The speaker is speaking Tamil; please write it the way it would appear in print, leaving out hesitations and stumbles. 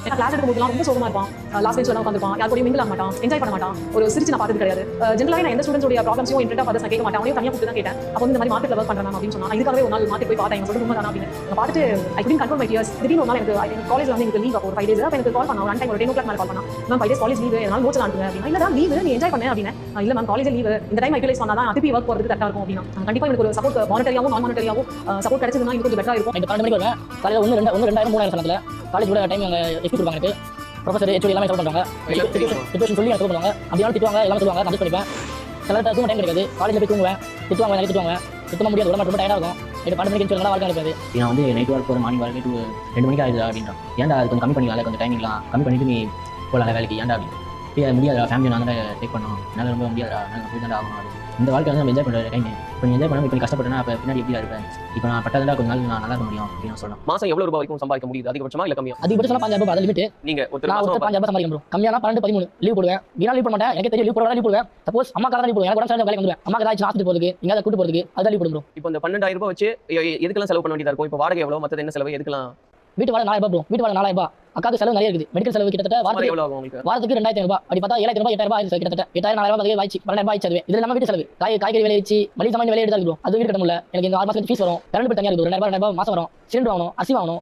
ஏன்னா கிளாஸ் எடுக்கும்போதுலாம் ரொம்ப சோகமா இருப்பான், லாஸ்ட் பெஞ்ச்ல உட்காந்துருப்பான், யார் கூடயும் மிங்கிள் ஆக மாட்டான், என்ஜாய் பண்ண மாட்டான், ஒரு சிரிச்சு நான் பார்த்தது கிடையாது. ஜென்ரலாக நான் எந்த ஸ்டூடெண்ட்ஸோட ப்ராப்ளம்ஸையும் இன்ட்ரெஸ்ட்டாக பார்த்து நான் கேட்க மாட்டேன், அவனையும் தனியாக கூப்பிட்டு தான் கேட்டேன். அப்போ இந்த மாதிரி மார்க்கெட்ல ஒர்க் பண்ணுறான் அப்படின்னு சொன்னா இதுக்காகவே ஒரு நாள் மார்க்கெட் போய் பார்த்தேன், இவங்க சொல்றது உண்மைதானா அப்படின்னு. நான் பார்த்துட்டு ஐ குடின் கண்ட்ரோல் மை டியர்ஸ். திடீர்னு ஒரு நாள் எனக்கு காலேஜ்ல வந்து எனக்கு லீவ் ஒரு 5 days. அப்போ எனக்கு கால் பண்ணா, ஒரு அன் டைம் ஒரு 10 o'clock மேலே கால் பண்ணா, மேம் 5 days காலேஜ் லீவு, என்னால் நோட்ஸ் அனுப்புங்க அப்படின்னா. இல்லடா லீவு நீ என்ஜாய் பண்ணு அப்படின்னு. இல்லை மேம் காலேஜ் லீவு, இந்த டைம் யூட்டிலைஸ் பண்ணா தான் திருப்பி ஒர்க் போகிறதுக்கு கரெக்டாக இருக்கும் அப்படின்னா. கண்டிப்பாக எனக்கு ஒரு சப்போர்ட் மானிட்டரியாகவும் நான் மானிட்டரியாகவும் சப்போர்ட் கிடைச்சதுன்னா இன்னும் கொஞ்சம் பெட்டராக இருக்கும். நைட்டு 12 மணிக்கு வருவேன், காலையில் 2000 3000 சனத்தில் காலேஜ் கூட டைம் அங்கே எக்ஸ்பிட் கொடுப்பாங்க. எனக்கு ப்ரொஃபஸர் ஹெச்ஓடி எல்லாமே சப்போர்ட் பண்ணுவாங்க, சிச்சுவேஷன் சொல்லி எனக்கு பண்ணுவாங்க. அப்படினாலும் திட்டுவாங்க, எல்லாமே சொல்லுவாங்க, நான் அட்ஜஸ்ட் பண்ணிப்பேன். சில நேரத்தில் தூங்க டைம் கிடைக்காது, காலேஜில் போய் தூங்குவேன், திட்டுவாங்க, நிறைய திட்டுவாங்க, சுத்தமாக முடியாது, உடம்பு ரொம்ப டயர்டாக இருக்கும். நைட்டு 12 மணிக்கு சொல்லலாம் வாழ்க்கை இருக்காது. நான் வந்து நைட் ஒர்க் போகிற மார்னிங் வரவே 2 மணிக்கு ஆகுது அப்படின்றான். ஏன்டா அது கொஞ்சம் கம்மி பண்ணிக்கலாம், கொஞ்சம் டைமிங்லாம் கம்மி பண்ணிட்டு நீ போகலாம் வேலைக்கு, ஏன்டா அப்படின்னு. அது முடியாதா, ஃபேமிலி நான் தான் டேக் பண்ணணும், என்னால் ரொம்ப முடியாதா, நான் போய் தான் ஆகணும். அது இந்த வாழ்க்கை வந்து நம்ம என்ஜாய் பண்ணுற டைம். இப்போ நீ என்ஜாய் பண்ணாமல் இப்போ நீ கஷ்டப்பட்டனா அப்போ பின்னாடி எப்படி இருப்பேன். இப்போ நான் பட்டதில் கொஞ்ச நாள் நான் நல்லா இருக்க முடியும் அப்படின்னு சொல்லலாம். மாசம் எவ்வளவு ரூபாய் வரைக்கும் சம்பாதிக்க முடியுது அதிகபட்சமா இல்ல கம்மியா? அதிகபட்சம் 5000 ரூபாய், அது லிமிட். நீங்க நான் 5000 சம்பாதிக்க முடியும். கம்மியான 12 13 லீவ் போடுவேன். வீணா லீவ் போட மாட்டேன், எனக்கு தெரியும் லீவ் போடுறதா லீவ் போடுவேன். சப்போஸ் அம்மா காரணம் லீவ் போடுவேன், எனக்கு உடம்பு சரியில்லை வேலைக்கு வந்துடுவேன், அம்மா ஏதாச்சும் ஹாஸ்பிட்டல் போகிறதுக்கு எங்கேயாவது கூட்டு போகிறதுக்கு அதான் லீவ் போடுறோம். இப்போ இந்த 12000 ரூபாய் வச்சு எதுக்கெல்லாம் செலவு பண்ண வேண்டியதா இருக்கும்? இப்போ வாடகை எவ்வளவு, மற்றது என்ன செலவு, எதுக்கெல்லாம்? வீட்டு வாடகை 4000 ரூபாய், வீட்டு வாடகை 4000 ரூபாய். அக்காவுக்கு செலவு நிறைய இருக்குது, மெடிக்கல் செலவு கிட்டத்தட்ட வாடகை எவ்வளவு ஆகும் உங்களுக்கு? வாரத்துக்கு 2500 ரூபாய். அப்படி பார்த்தா 7000 ரூபாய் 8000 ரூபாய் ஆயிடுச்சு. கிட்டத்தட்ட 8000 4000 ரூபாய் ஆயிடுச்சு, 12000 ரூபாய் ஆயிடுச்சு. இதுல நம்ம வீட்டு செலவு, காய்கறி விலை வச்சு மளிகை சாமான் விலை எடுத்து அது வீடு கட்ட முடியல. எனக்கு இந்த 6 மாசத்துக்கு ஃபீஸ் வரும், கரண்ட் பில் தனியாக இருக்குது, 2000 ரூபாய் மாசம் வரும், சிலிண்டர் வாங்கணும், அரிசி வாங்கணும்.